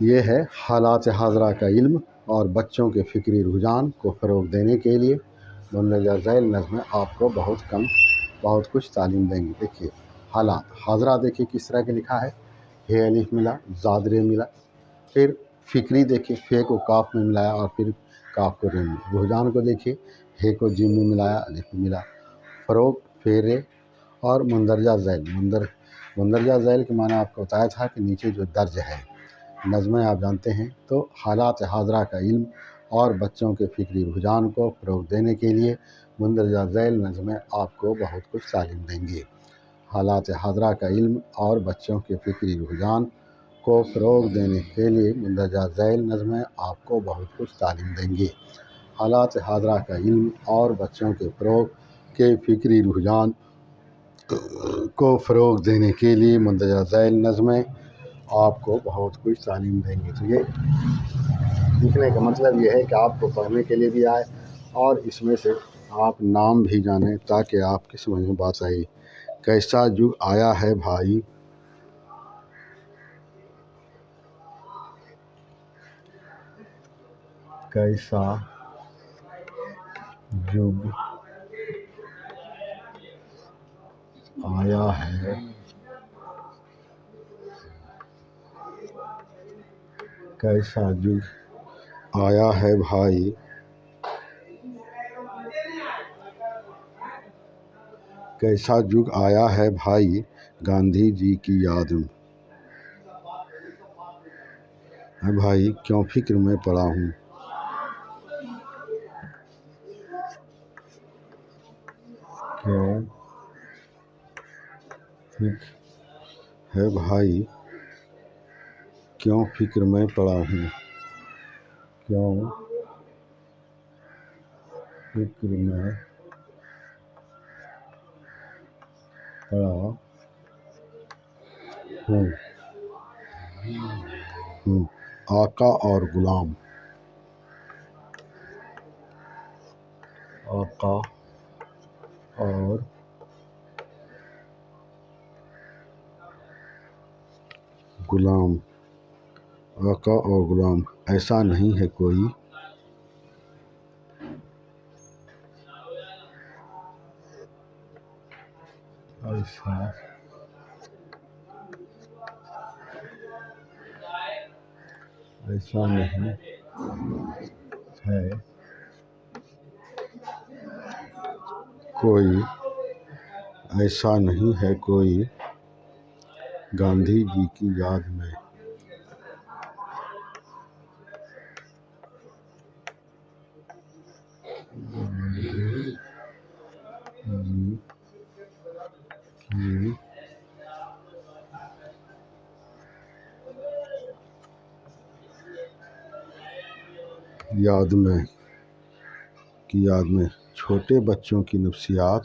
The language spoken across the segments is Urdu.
یہ ہے حالات حاضرہ کا علم اور بچوں کے فکری رجحان کو فروغ دینے کے لیے مندرجہ ذیل نظمیں آپ کو بہت کچھ تعلیم دیں گی۔ دیکھیے حالات حاضرہ، دیکھیے کس طرح کے لکھا ہے، ہے الف ملا، زادرے ملا، پھر فکری دیکھیے فے کو کاف میں ملایا اور پھر کاف کو رے میں، رجحان کو دیکھیے ہے کو جیم میں ملایا، الف میں ملا، فروغ فیرے اور مندرجہ ذیل۔ مندرجہ ذیل کے معنی آپ کو بتایا تھا کہ نیچے جو درج ہے نظمیں آپ جانتے ہیں۔ تو حالات حاضرہ کا علم اور بچوں کے فکری رجحان کو فروغ دینے کے لیے مندرجہ ذیل نظمیں آپ کو بہت کچھ تعلیم دیں گی۔ حالات حاضرہ کا علم اور بچوں کے فکری رجحان کو فروغ دینے کے لیے مندرجہ ذیل نظمیں آپ کو بہت کچھ تعلیم دیں گی۔ حالات حاضرہ کا علم اور بچوں کے فکری رجحان کو فروغ دینے کے لیے مندرجہ ذیل نظمیں آپ کو بہت کچھ تعلیم دیں گی۔ تو یہ لکھنے کا مطلب یہ ہے کہ آپ کو پڑھنے کے لیے بھی آئے اور اس میں سے آپ نام بھی جانیں تاکہ آپ کی سمجھ میں بات آئی۔ کیسا جگ آیا ہے بھائی، کیسا جگ آیا ہے، کیسا جگ آیا ہے بھائی، کیسا جگ آیا ہے بھائی، گاندھی جی کی یاد میں، ہے بھائی کیوں فکر میں پڑا ہوں، کیوں ہے بھائی کیوں فکر میں پڑا ہوں، کیوں فکر میں پڑا ہوں۔ آقا اور غلام، آقا اور غلام، آقا اور غلام، ایسا نہیں ہے کوئی، ایسا نہیں ہے کوئی، ایسا نہیں ہے کوئی، گاندھی جی کی یاد میں، کی یاد میں چھوٹے بچوں کی نفسیات،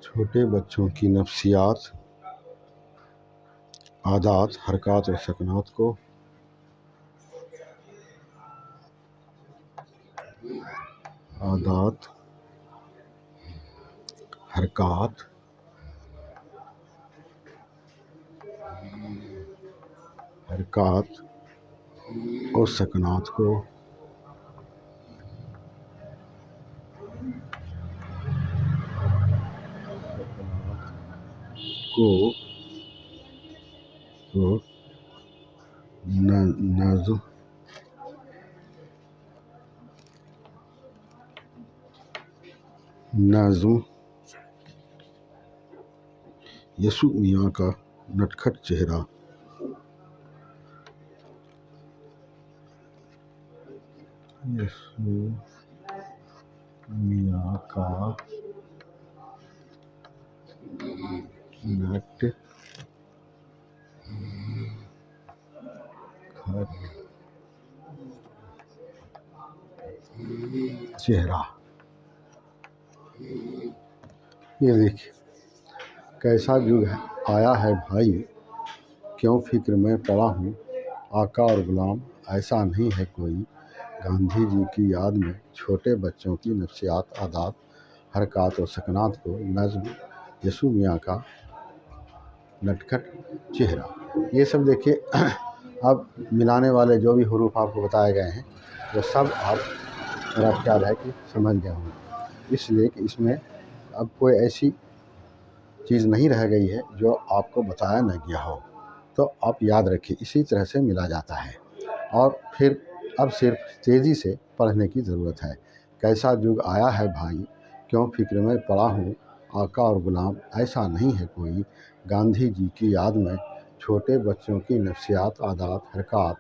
چھوٹے بچوں کی نفسیات، عادات، حرکات اور سکنات کو عادات، حرکات اور سکنات کو نظم یسوع میاں کا نٹکھٹ چہرہ، یسوع میاں کا نٹکھٹ چہرہ، یہ دیکھیے کیسا جگ آیا ہے بھائی، کیوں فکر میں پڑا ہوں، آقا اور غلام ایسا نہیں ہے کوئی، گاندھی جی کی یاد میں چھوٹے بچوں کی نفسیات، عادات، حرکات و سکنات کو نظم یسوع میاں کا نٹکھٹ چہرہ۔ یہ سب دیکھیے اب ملانے والے جو بھی حروف آپ کو بتائے گئے ہیں وہ سب آپ، میرا خیال ہے کہ سمجھ گئے ہوں گے، اس لیے کہ اس میں اب کوئی ایسی چیز نہیں رہ گئی ہے جو آپ کو بتایا نہ گیا ہو، تو آپ یاد رکھیے اسی طرح سے ملا جاتا ہے۔ اور پھر اب صرف تیزی سے پڑھنے کی ضرورت ہے۔ کیسا جگ آیا ہے بھائی، کیوں فکر میں پڑا ہوں، آقا اور غلام ایسا نہیں ہے کوئی، گاندھی جی کی یاد میں چھوٹے بچوں کی نفسیات، عادات، حرکات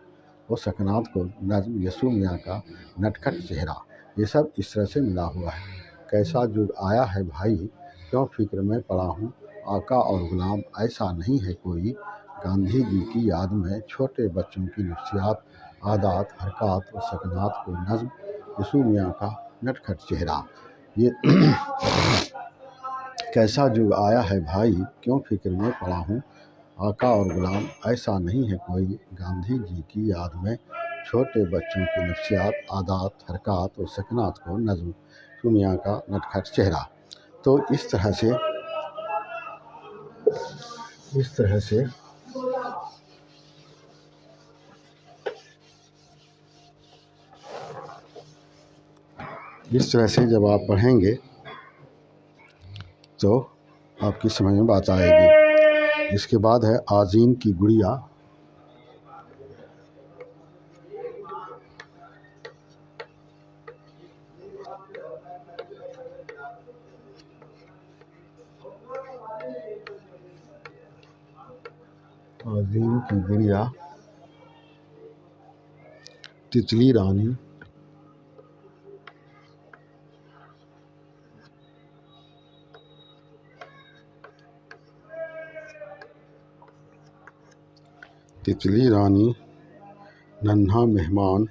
و سکنات کو نظم یسوع میاں کا نٹکھٹ چہرہ۔ یہ سب اس طرح سے ملا ہوا ہے۔ کیسا جگ آیا ہے بھائی، کیوں فکر میں پڑا ہوں، آقا اور غلام ایسا نہیں ہے کوئی، گاندھی جی کی یاد میں چھوٹے بچوں کی نفسیات، عادات، حرکات و سکنات کو نظم یسوع میاں کا نٹکھٹ چہرہ۔ یہ کیسا جگ آیا ہے بھائی، کیوں فکر میں پڑا ہوں، آقا اور غلام ایسا نہیں ہے کوئی، گاندھی جی کی یاد میں چھوٹے بچوں کی نفسیات، عادات، حرکات و سکنات کو نظم یسوع میاں کا نٹکھٹ چہرہ۔ تو اس طرح سے جب آپ پڑھیں گے تو آپ کی سمجھ میں بات آئے گی۔ اس کے بعد ہے آذین کی گڑیا۔ آذین کی گڑیا، تتلی رانی، تتلی رانی، ننھا مہمان،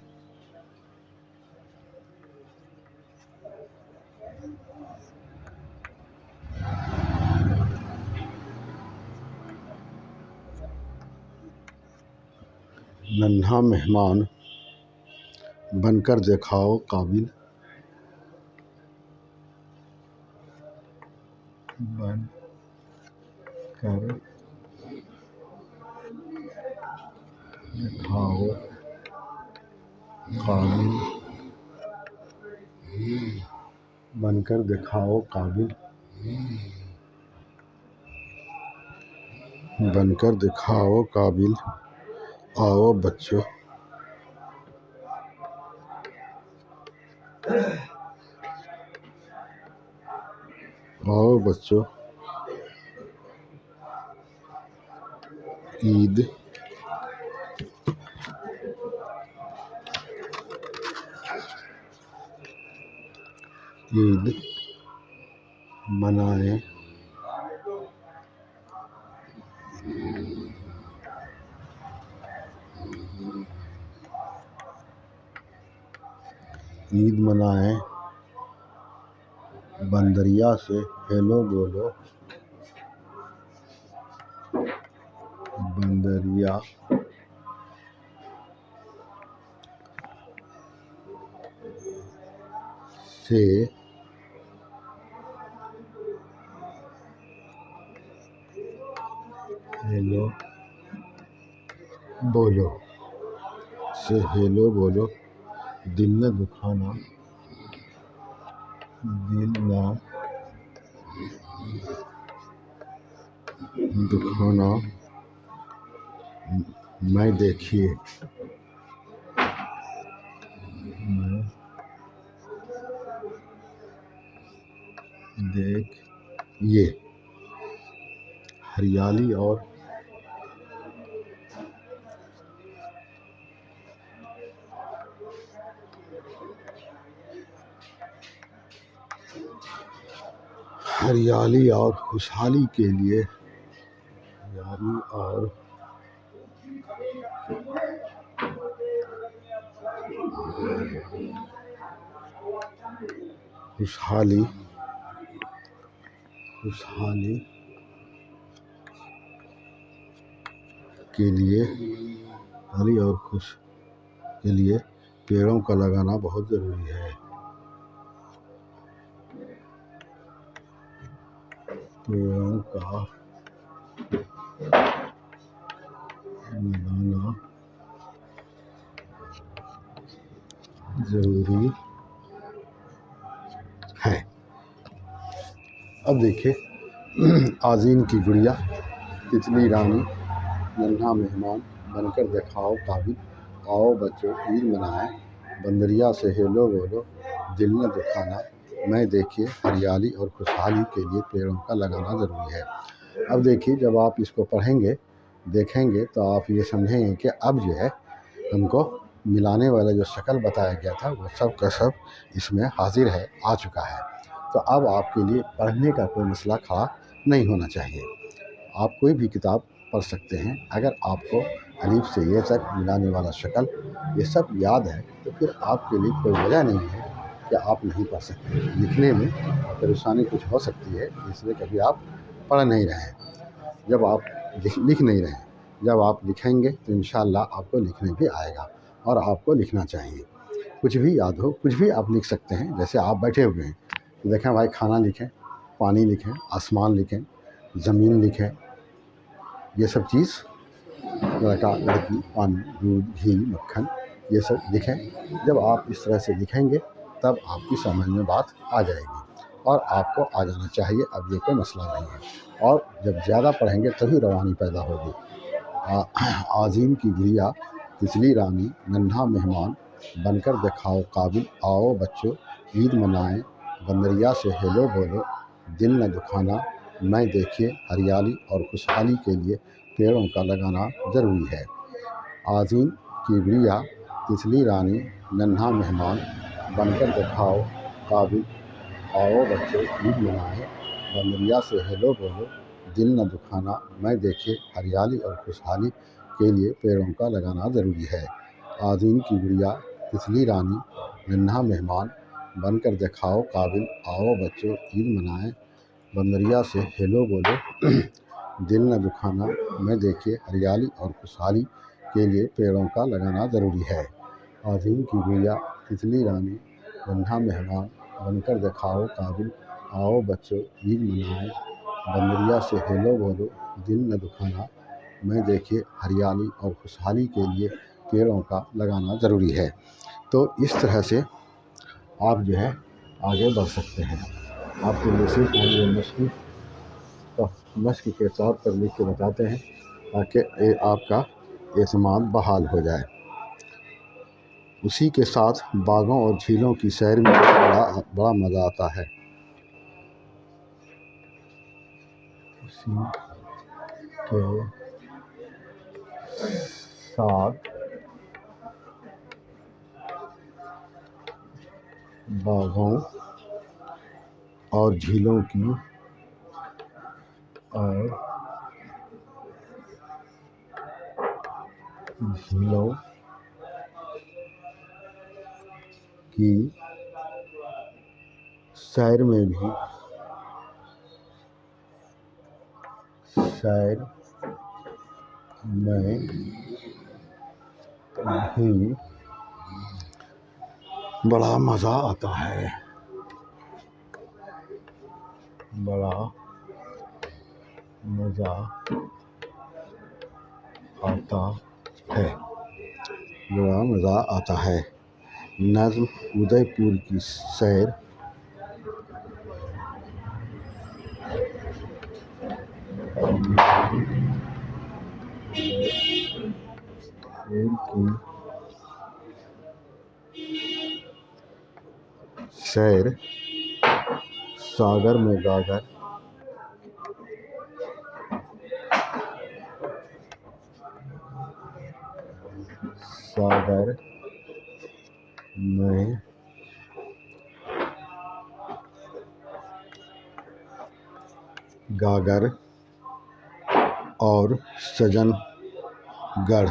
ننھا مہمان، بن کر دکھاؤ قابل، بن کر دکھاؤ قابل، بن کر دکھاؤ قابل، بن کر دکھاؤ قابل، آؤ بچوں، آؤ بچوں، عید منائیں، عید منائیں، بندریا سے ہیلو بولو، بندریا سے ہیلو بولو، دل نہ دکھانا، دل نہ دکھانا، میں دیکھیے، میں دیکھیے، ہریالی اور خوشحالی کے لیے، ہریالی اور خوشحالی کے لیے ہری اور خوش کے لیے پیڑوں کا لگانا بہت ضروری ہے۔ پیڑوں کا لگانا ضروری ہے۔ اب دیکھیے آذین کی گڑیا، تتلی رانی، ننھا مہمان، بن کر دکھاؤ قابل، آؤ بچوں عید منائیں، بندریا سے ہیلو بولو، دل نہ دکھانا، میں دیکھیے ہریالی اور خوشحالی کے لیے پیڑوں کا لگانا ضروری ہے۔ اب دیکھیے جب آپ اس کو پڑھیں گے دیکھیں گے تو آپ یہ سمجھیں گے کہ اب جو ہے ہم کو ملانے والا جو شکل بتایا گیا تھا وہ سب کا سب اس میں حاضر ہے، آ چکا ہے۔ تو اب آپ کے لیے پڑھنے کا کوئی مسئلہ کھڑا نہیں ہونا چاہیے۔ آپ کوئی بھی کتاب پڑھ سکتے ہیں۔ اگر آپ کو الف سے یہ تک ملانے والا شکل یہ سب یاد ہے تو پھر آپ کے لیے کوئی وجہ نہیں ہے کہ آپ نہیں پڑھ سکتے۔ لکھنے میں پریشانی کچھ ہو سکتی ہے، اس لیے کبھی آپ پڑھ نہیں رہے ہیں۔ جب آپ لکھ نہیں رہے ہیں، جب آپ لکھیں گے تو انشاءاللہ آپ کو لکھنے بھی آئے گا، اور آپ کو لکھنا چاہیے۔ کچھ بھی یاد ہو، کچھ بھی آپ لکھ سکتے ہیں۔ جیسے آپ بیٹھے ہوئے ہیں، دیکھیں بھائی کھانا لکھیں، پانی لکھیں، آسمان لکھیں، زمین لکھیں، یہ سب چیز لڑکا لڑکی، پانی، دودھ، گھی، مکھن، یہ سب لکھیں۔ جب آپ اس طرح سے لکھیں گے تب آپ کی سمجھ میں بات آ جائے گی، اور آپ کو آ جانا چاہیے، اب یہ کوئی مسئلہ نہیں ہے۔ اور جب زیادہ پڑھیں گے تبھی روانی پیدا ہوگی۔ آذین کی گڑیا، تتلی رانی، ننھا مہمان، بن کر دکھاؤ قابل، آؤ بچوں عید منائیں، بندریا سے ہیلو بولو، دل نہ دکھانا، میں دیکھیے ہریالی اور خوشحالی کے لیے پیڑوں کا لگانا ضروری ہے۔ آذین کی گڑیا، تتلی رانی، ننھا مہمان، بن کر دکھاؤ قابل، آؤ بچوں عید منائیں، بندریا سے ہیلو بولو، دل نہ دکھانا، میں دیکھیے ہریالی اور خوشحالی کے لیے پیڑوں کا لگانا ضروری ہے۔ آذین کی گڑیا، تتلی رانی، ننھا مہمان، بن کر دکھاؤ قابل، آؤ بچوں عید منائیں، بندریا سے ہیلو بولو، دل نہ دکھانا، میں دیکھیے ہریالی اور خوشحالی کے لیے پیڑوں کا لگانا ضروری ہے۔ آذین کی گڑیا، تتلی رانی، ننھا مہمان، بن کر دکھاؤ قابل، آؤ بچوں عید منائیں، بندریا سے ہیلو بولو، دل نہ دکھانا، میں دیکھیے ہریالی اور خوشحالی کے لیے پیڑوں کا لگانا ضروری ہے۔ تو اس طرح سے آپ جو ہے آگے بڑھ سکتے ہیں۔ آپ کو یہ صرف مشق کے طور پر لکھ کے بتاتے ہیں تاکہ آپ کا اعتماد بحال ہو جائے۔ اسی کے ساتھ باغوں اور جھیلوں کی سیر میں بڑا مزہ آتا ہے۔ اسی کے ساتھ باغوں اور جھیلوں کی سیر میں بھی بڑا مزہ آتا ہے۔ بڑا مزہ آتا ہے۔ نظم ادے پور کی سیر ساگر میں گاگر، اور سجن گڑھ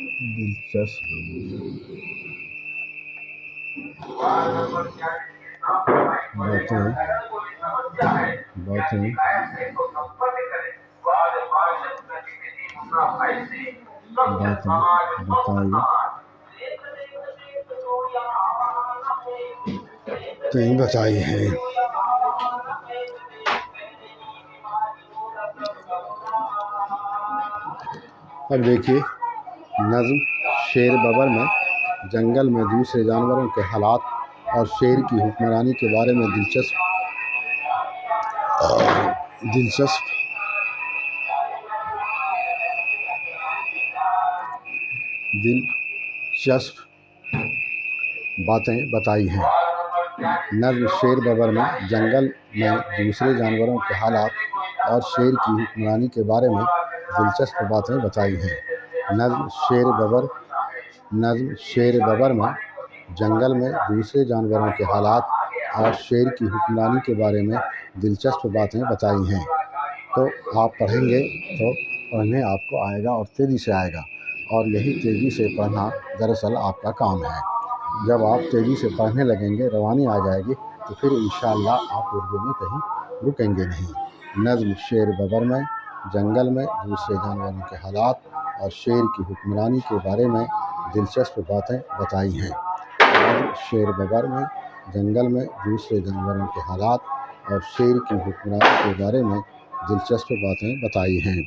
دلچسپ باتیں بتائی ہیں۔ اب دیکھیے نظم شیر ببر میں جنگل میں دوسرے جانوروں کے حالات اور شیر کی حکمرانی کے بارے میں دلچسپ باتیں بتائی ہیں۔ نظم شیر ببر میں جنگل میں دوسرے جانوروں کے حالات اور شیر کی حکمرانی کے بارے میں دلچسپ باتیں بتائی ہیں۔ نظم شیر ببر میں جنگل میں دوسرے جانوروں کے حالات اور شیر کی حکمرانی کے بارے میں دلچسپ باتیں بتائی ہیں۔ تو آپ پڑھیں گے تو پڑھنے آپ کو آئے گا اور تیزی سے آئے گا، اور یہی تیزی سے پڑھنا دراصل آپ کا کام ہے۔ جب آپ تیزی سے پڑھنے لگیں گے، روانی آ جائے گی، تو پھر انشاءاللہ آپ اردو میں کہیں رکیں گے نہیں۔ نظم شیر ببر میں جنگل میں دوسرے جانوروں کے حالات اور شیر کی حکمرانی کے بارے میں دلچسپ باتیں بتائی ہیں۔ نظم شیر ببر میں جنگل میں دوسرے جانوروں کے حالات اور شیر کی حکمرانی کے بارے میں دلچسپ باتیں بتائی ہیں۔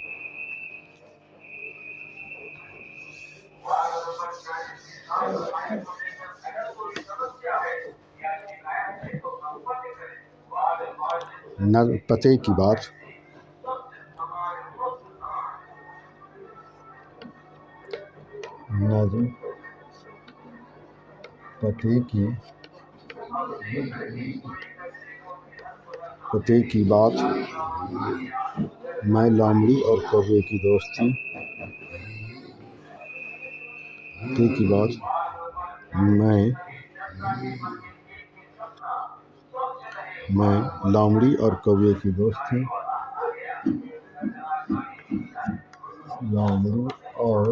نظم پتے کی بات نظم پتے کی بات میں لومڑی اور کوے کی دوستی پتے کی بات میں لومڑی اور کوے کی دوستی لومڑی اور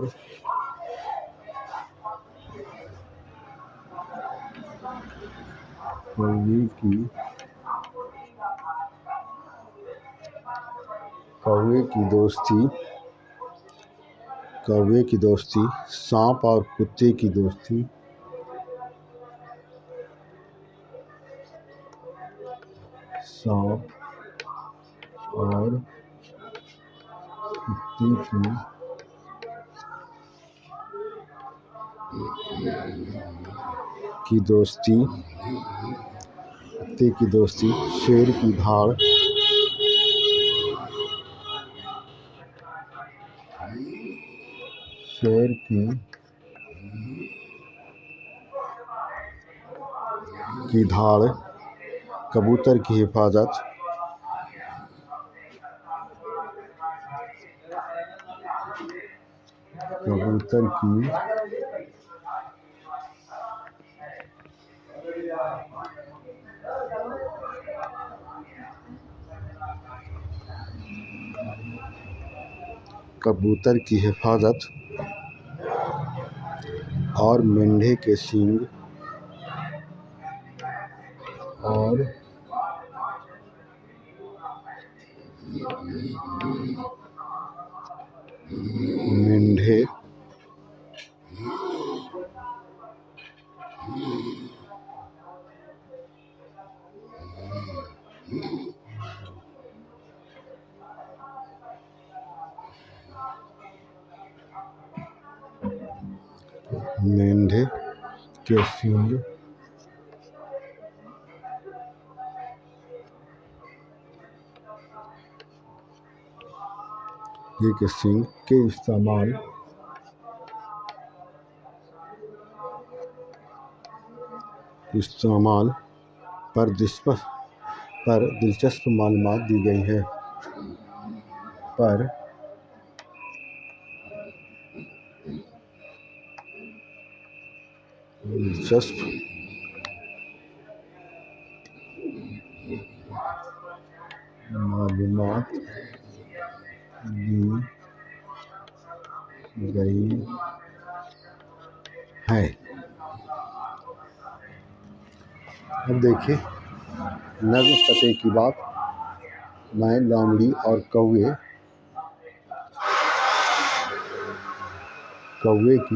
کوے کی دوستی سانپ اور کتے کی دوستی سانپ اور کتے کی دوستی شیر کی دھاڑ کبوتر کی حفاظت اور مینڈھے کے سینگ مینڈھے کے سینگ کے استعمال پر دلچسپ معلومات دی گئی ہے۔ دی گئی ہے۔ اب دیکھیے نظم فتح کی بات، میں لومڑی اور کوے کی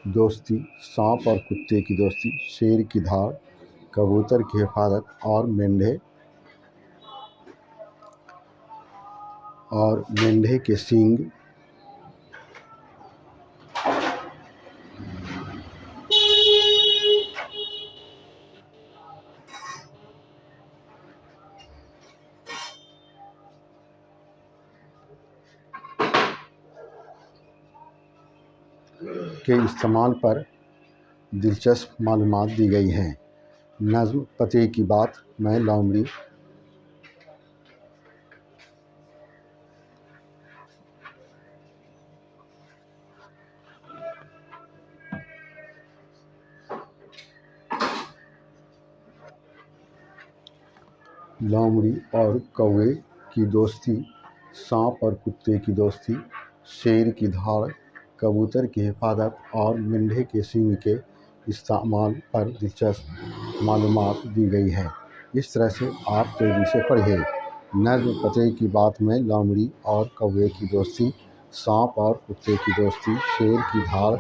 دوستی، سانپ اور کتے کی دوستی، شیر کی دھاڑ، کبوتر کی حفاظت اور مینڈھے کے سینگ، کے استعمال پر دلچسپ معلومات دی گئی ہیں۔ نظم فتح کی بات، میں لومڑی اور کوے کی دوستی، سانپ اور کتے کی دوستی، شیر کی دھاڑ، کبوتر کی حفاظت اور مینڈھے کے سینگ کے استعمال پر دلچسپ معلومات دی گئی ہے۔ اس طرح سے آپ تیزی سے پڑھیے۔ نظم فتح کی بات میں لومڑی اور کوے کی دوستی، سانپ اور کتے کی دوستی، شیر کی دھاڑ،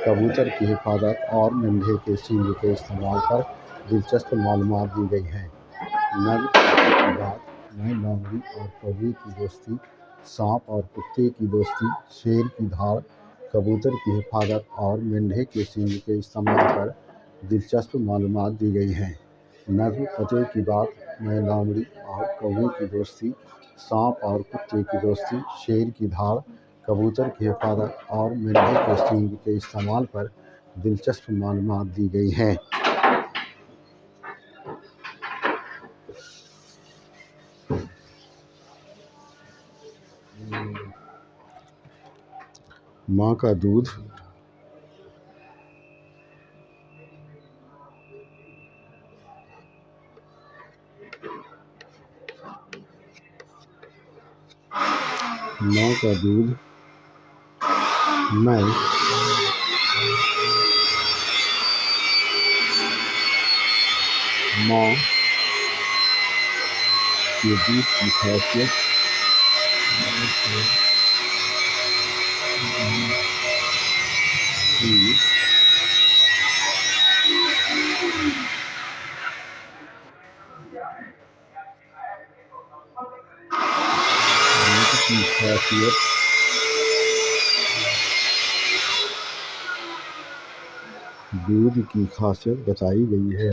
کبوتر کی حفاظت اور مینڈھے کے سینگ کے استعمال پر دلچسپ معلومات دی گئی ہیں۔ نظم فتح کی بات میں لومڑی اور کوے کی دوستی، سانپ اور کتے کی دوستی، شیر کی دھاڑ، کبوتر کی حفاظت اور مینڈھے کے سینگ کے استعمال پر دلچسپ معلومات دی گئی ہیں۔ نظم فتح کی بات میں لومڑی اور کوے کی دوستی، سانپ اور کتے کی دوستی، شیر کی دھاڑ، کبوتر کی حفاظت اور مینڈھے کے سینگ کے استعمال پر دلچسپ معلومات دی گئی ہیں۔ ماں کا دودھ میں ماں کے دودھ کی خاصیت دودھ کی خاصیت بتائی گئی ہے۔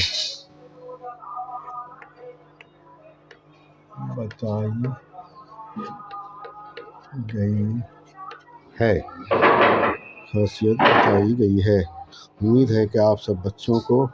امید ہے کہ آپ سب بچوں کو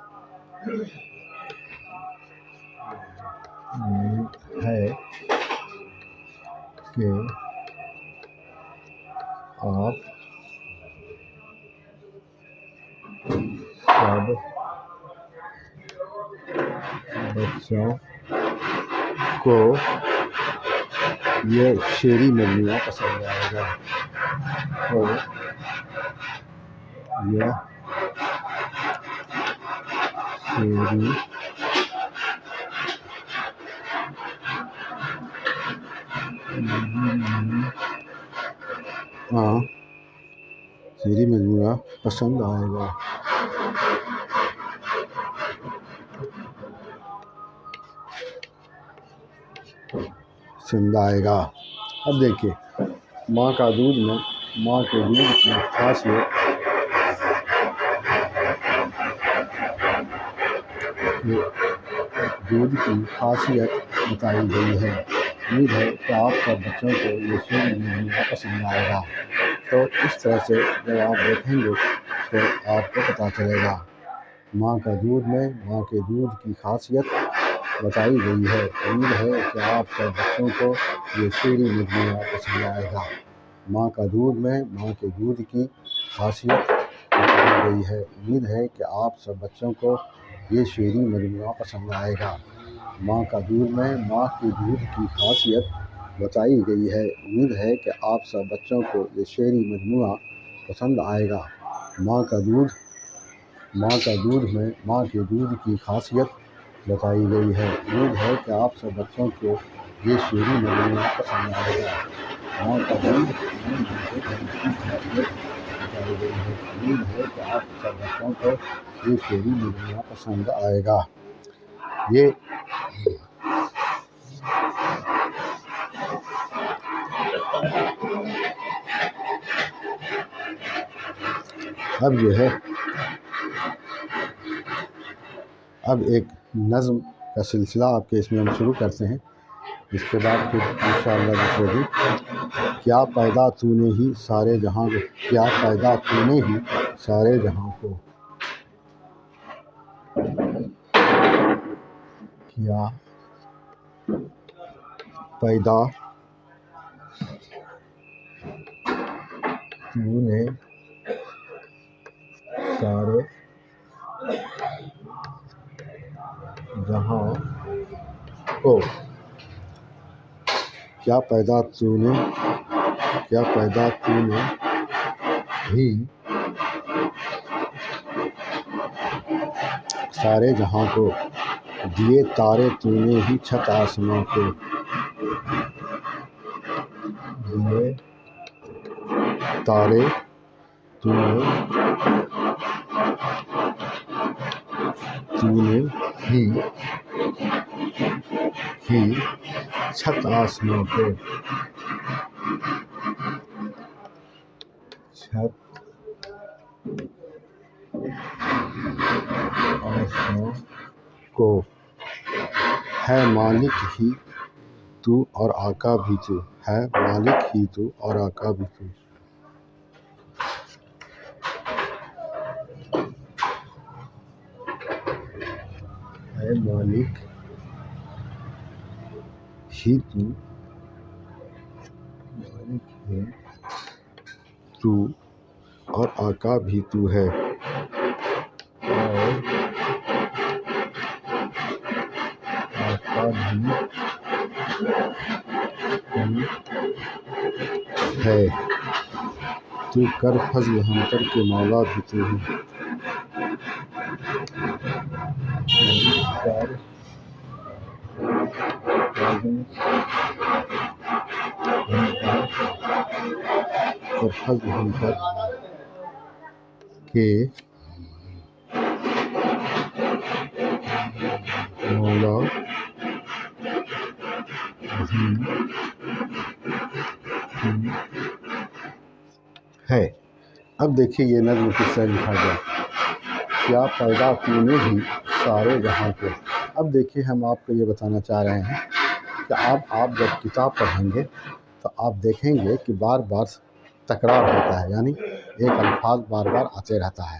یہ شعری مجموعہ پسند آئے گا۔ شعری مجموعہ پسند آئے گا۔ اب دیکھیے ماں کا دودھ میں ماں کے دودھ کی خاصیت بتائی گئی ہے۔ امید ہے کہ آپ سب بچوں کو یہ شعری مجموعہ پسند آئے گا۔ تو اس طرح سے جب آپ دیکھیں گے تو آپ کو پتہ چلے گا۔ ماں کا دودھ میں ماں کے دودھ کی خاصیت بتائی گئی ہے۔ امید ہے کہ آپ سب بچوں کو یہ شعری مجموعہ پسند آئے گا۔ ماں کا دودھ میں ماں کے دودھ کی خاصیت بتائی گئی ہے۔ امید ہے کہ آپ سب بچوں کو یہ شعری مجموعہ پسند آئے گا۔ ماں کا دودھ میں ماں کے دودھ کی خاصیت بتائی گئی ہے۔ امید ہے کہ آپ سب بچوں کو یہ شعری مجموعہ پسند آئے گا۔ ماں کا دودھ ماں کے دودھ کی خاصیت بتائی گئی ہے۔ امید ہے کہ آپ سب بچوں کو یہ شیریں نظریہ پسند آئے گا۔ ماں کا دودھ بتائی گئی ہے۔ امید ہے کہ آپ سب بچوں کو یہ شیریں نظریہ پسند آئے گا۔ اب ایک نظم کا سلسلہ آپ کے اس میں ہم شروع کرتے ہیں، اس کے بعد پھر انشاءاللہ دوسرے دن۔ کیا پیدا تو نے ہی سارے جہاں کو، کیا پیدا تو نے ہی سارے جہاں کو، کیا پیدا تو نے سارے جہاں کو، کیا پیدا تو نے ہی سارے جہاں کو، دیے تارے تو نے ہی چھت آسماں کو، دیے تارے تو نے ہی چھت آسماں کو، چھت آسماں کو، ہے مالک ہی تو اور آقا بھی تو، ہے مالک ہی تو اور آقا بھی تو، ہے مالک ہی تو اور آقا بھی تو ہے، اور آقا بھی ہے، تو کر فضل ہم پر کے مولا بھی تو ہے، کر فضل ہم پر کے مولا بھی ہے۔ اب دیکھیے یہ نظم کس طرح لکھا گیا، کیا پیدا تو نے ہی سارے جہاں کو۔ اب دیکھیے ہم آپ کو یہ بتانا چاہ رہے ہیں کہ آپ جب کتاب پڑھیں گے تو آپ دیکھیں گے کہ بار بار تکرار ہوتا ہے، یعنی ایک الفاظ بار بار آتے رہتا ہے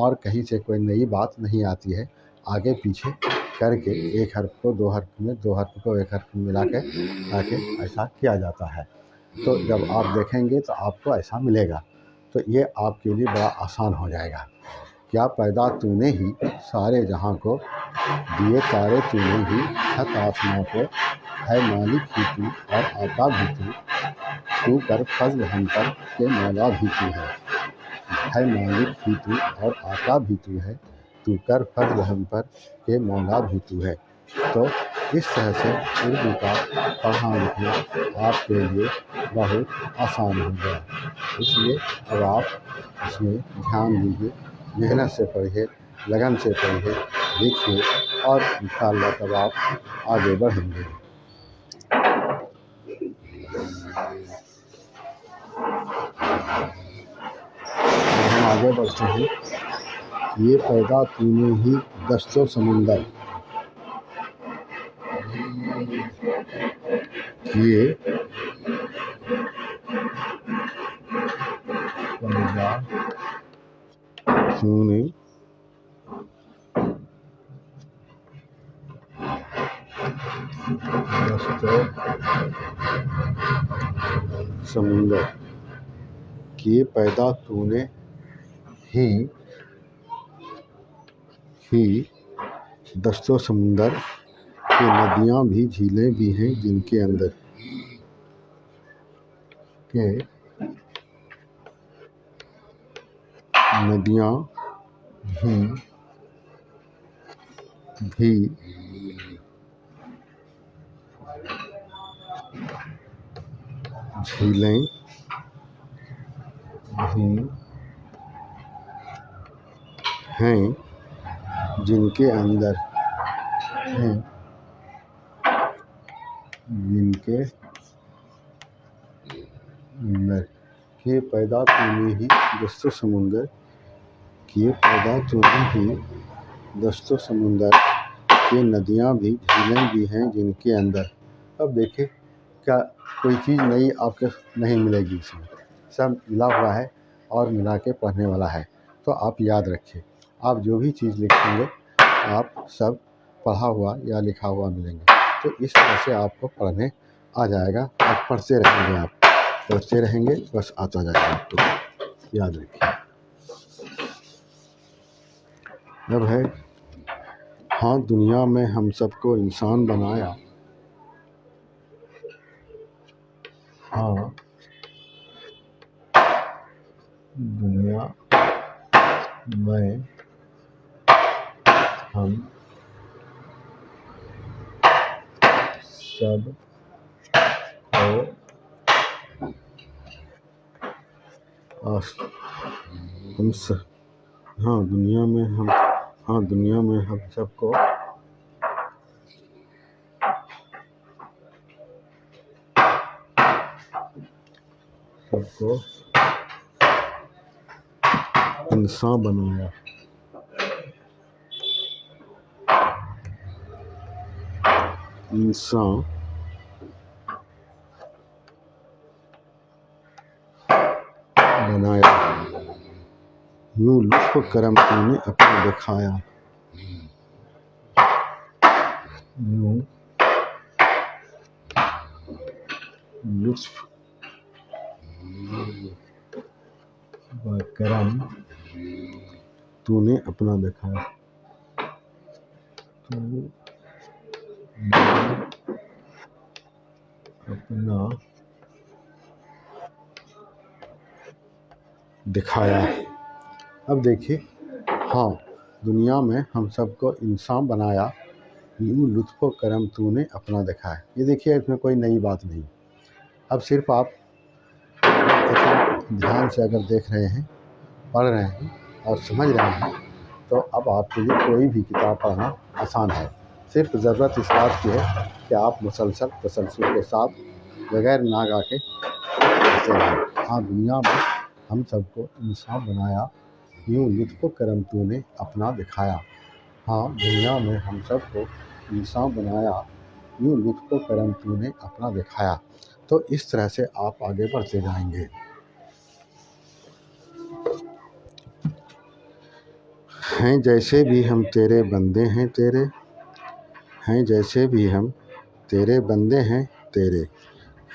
اور کہیں سے کوئی نئی بات نہیں آتی ہے، آگے پیچھے کر کے ایک حرف کو دو حرف میں، دو حرف کو ایک حرف میں ملا کے تاکہ ایسا کیا جاتا ہے۔ تو جب آپ دیکھیں گے تو آپ کو ایسا ملے گا، تو یہ آپ کے لیے بڑا آسان ہو جائے گا۔ کیا پیدا تو نے ہی سارے جہاں کو، دیے تارے تو نے ہی چھت آسماں کو، ہے مالک ہی تو اور آقا بھی تو کر فضل ہم پر کے مولا بھی تو ہے مالک ہی تو اور آقا بھی تو ہے، تو کر فضل ہم پر کے مولا بھی تو ہے۔ تو اس طرح سے اردو کا پڑھنا لکھنا آپ کے لیے بہت آسان ہو گیا، اس لیے اب آپ اس میں دھیان دیجیے، محنت سے پڑھیے، لگن سے پڑھیے، لکھیے اور انشاءاللہ تب آپ آگے بڑھیں گے۔ ہم آگے بڑھتے ہیں۔ یہ پیدا تو نے ہی دشت و سمندر، یہ پیدا تو نے دشت و سمندر، یہ پیدا تو نے ہی دشت و سمندر کہ ندیاں بھی جھیلیں بھی ہیں جن کے اندر، کہ ندیاں بھی جھیلیں بھی ہیں جن کے اندر کہ پیدا تو نے ہی دست و سمندر دست و سمندر کہ ندیاں بھی جھیلیں بھی ہیں جن کے اندر. اب دیکھیں کیا کوئی چیز نئی آپ کو نہیں ملے گی، اس میں سب ملا ہوا ہے اور ملا کے پڑھنے والا ہے. تو آپ یاد رکھیں، آپ جو بھی چیز لکھیں گے آپ سب پڑھا ہوا یا لکھا ہوا ملیں گے. تو اس طرح سے آپ کو پڑھنے آ جائے گا اور پڑھتے رہیں گے بس آتا جائے گا آپ کو. یاد رکھیں. اب ہے ہاں دنیا میں ہم سب کو انسان بنایا. ہاں دنیا میں ہم سب کو دنیا میں ہم سب کو انسان بنایا. یوں لطف و کرم تو نے اپنا دکھایا. یوں لطف و کرم تو نے اپنا دکھایا. اپنا دکھایا. اب دیکھیے ہاں دنیا میں ہم سب کو انسان بنایا. یوں لطف و کرم تو نے اپنا دکھایا. یہ دیکھیے اس میں کوئی نئی بات نہیں. اب صرف آپ دھیان سے اگر دیکھ رہے ہیں، پڑھ رہے ہیں اور سمجھ رہے ہیں تو اب آپ کے لیے کوئی بھی کتاب پڑھنا آسان ہے. صرف ضرورت اس بات کی ہے کہ آپ تسلسل کے ساتھ بغیر ناگا کے پڑھتے رہیں. ہاں دنیا میں ہم سب کو انسان بنایا. یوں لطف و کرم تو نے اپنا دکھایا. ہاں دنیا میں ہم سب کو انسان بنایا. یوں لطف و کرم تو نے اپنا دکھایا. تو اس طرح سے آپ آگے بڑھتے جائیں گے. ہیں جیسے بھی ہم تیرے بندے ہیں تیرے. ہیں جیسے بھی ہم تیرے بندے ہیں تیرے.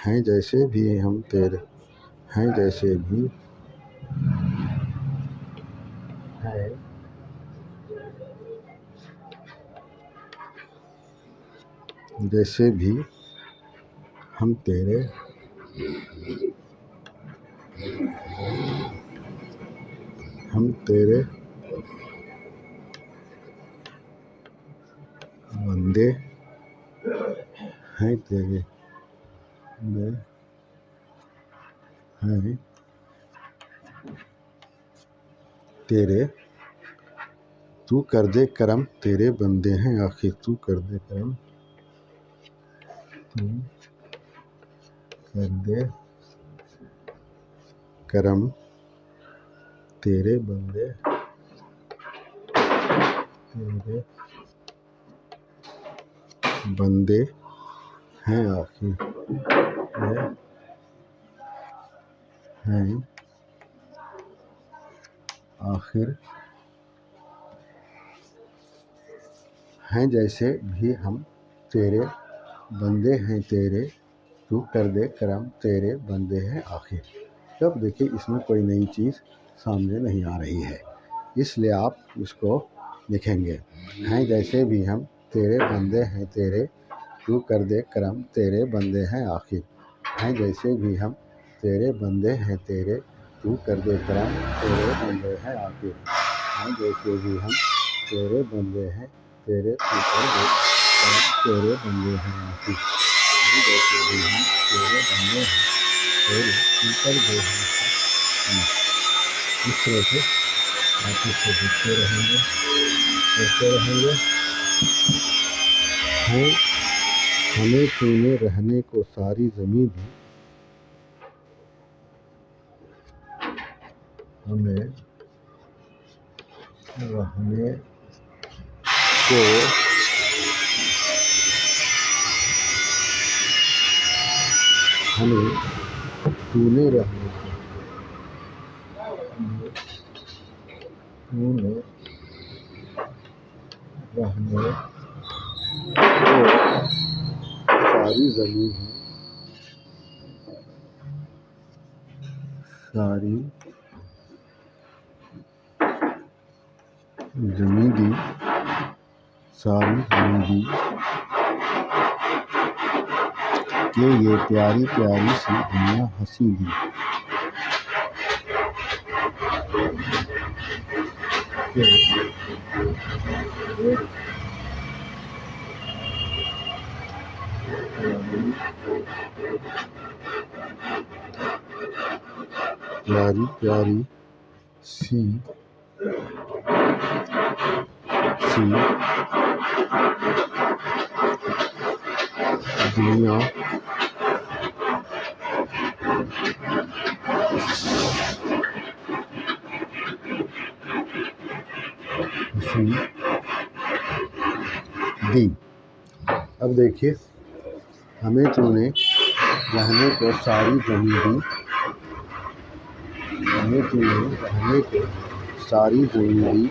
ہیں جیسے بھی ہم تیرے. ہیں جیسے بھی ہیں جیسے بھی ہم تیرے بندے ہیں تیرے. ہیں تیرے. تو کر دے کرم تیرے بندے ہیں آخر. تو کر دے کرم. تو کر دے کرم تیرے بندے ہیں آخر. ہیں آخر. ہیں جیسے بھی ہم تیرے بندے ہیں تیرے. تو کر دے کرم تیرے بندے ہیں آخر. جب دیکھیے اس میں کوئی نئی چیز سامنے نہیں آ رہی ہے، اس لیے آپ اس کو لکھیں گے. ہیں جیسے بھی ہم تیرے بندے ہیں تیرے. تو کر دے کرم تیرے بندے ہیں آخر. ہیں جیسے بھی ہم تیرے بندے ہیں تیرے. تو کر دے کرم تیرے بندے ہیں آخر. ہاں جیسے بھی ہم تیرے بندے ہیں تیرے اوپر وہ تیرے بندے ہیں آصف، جیسے بھی ہم تیرے بندے ہیں تیرے اوپر وہ ہیں۔ اس طرح سے آپ اس کو دیکھتے رہیں گے ہمیں تو نے رہنے کو ساری زمین دی، ہمیں رہنے کو ہمیں تو نے رہنے کو ساری زمین ہے، ساری زمین دی، ساری زمین دی کہ یہ پیاری پیاری سی دنیا ہنسی دی، پیاری پیاری سی دنیا ہنسی دی۔ اب دیکھیے، ہمیں تو نے رہنے کو ساری زمین دی، ہمیں تو نے رہنے کو ساری زمین دی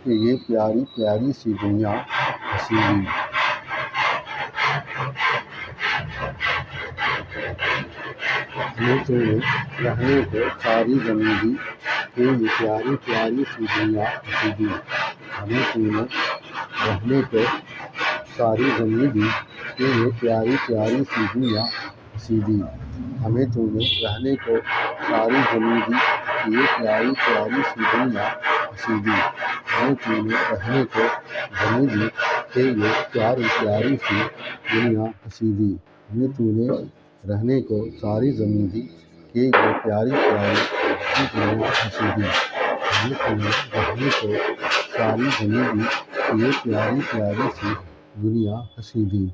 کہ یہ پیاری پیاری سی دنیا ہنسی دی۔ ہمیں تو نے رہنے کو ساری زمین دی کہ یہ پیاری پیاری سی دنیا ہنسی دی، ہمیں تو نے رہنے کو ساری زمین دی کہ یہ پیاری پیاری سی دنیا ہنسی دی، ہمیں تو نے رہنے کو ساری زمین دی کہ یہ پیاری پیاری سی دنیا ہنسی دی، ہمیں تو نے رہنے کو زمین دی کہ یہ پیاری پیاری سی دنیا ہنسی دی، ہمیں تو نے رہنے کو ساری زمین دی کہ یہ پیاری پیاری سی دنیا ہنسی دی، ہمیں تو نے رہنے کو ساری زمین دی کہ یہ پیاری پیاری سی دنیا ہنسی دی،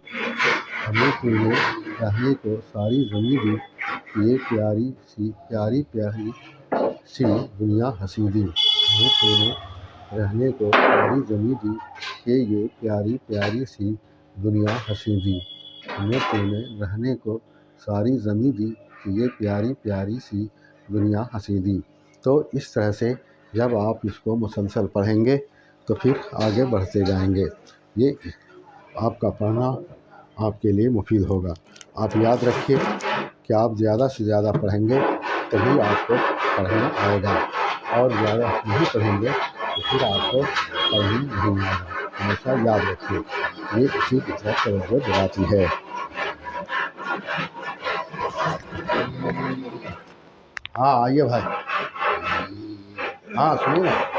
ہمیں تو نے رہنے کو ساری زمین دی کہ یہ پیاری پیاری سی دنیا ہنسی دی، ہمیں تو نے رہنے کو ساری زمین دی کہ یہ پیاری پیاری سی دنیا ہنسی دی، ہمیں تو نے رہنے کو ساری زمین دی کہ یہ پیاری پیاری سی دنیا ہنسی دی۔ تو اس طرح سے جب آپ اس کو مسلسل پڑھیں گے تو پھر آگے بڑھتے جائیں گے، یہ آپ کا پڑھنا آپ کے لیے مفید ہوگا۔ آپ یاد رکھیے کہ آپ زیادہ سے زیادہ پڑھیں گے تبھی آپ کو پڑھنا آئے گا، اور زیادہ نہیں پڑھیں گے تو پھر آپ کو پڑھنا نہیں آئے گا۔ ہمیشہ یاد رکھیے، یہ اسی کی طرف توجہ دلاتی ہے۔ ہاں آئیے بھائی، ہاں سنیے نا۔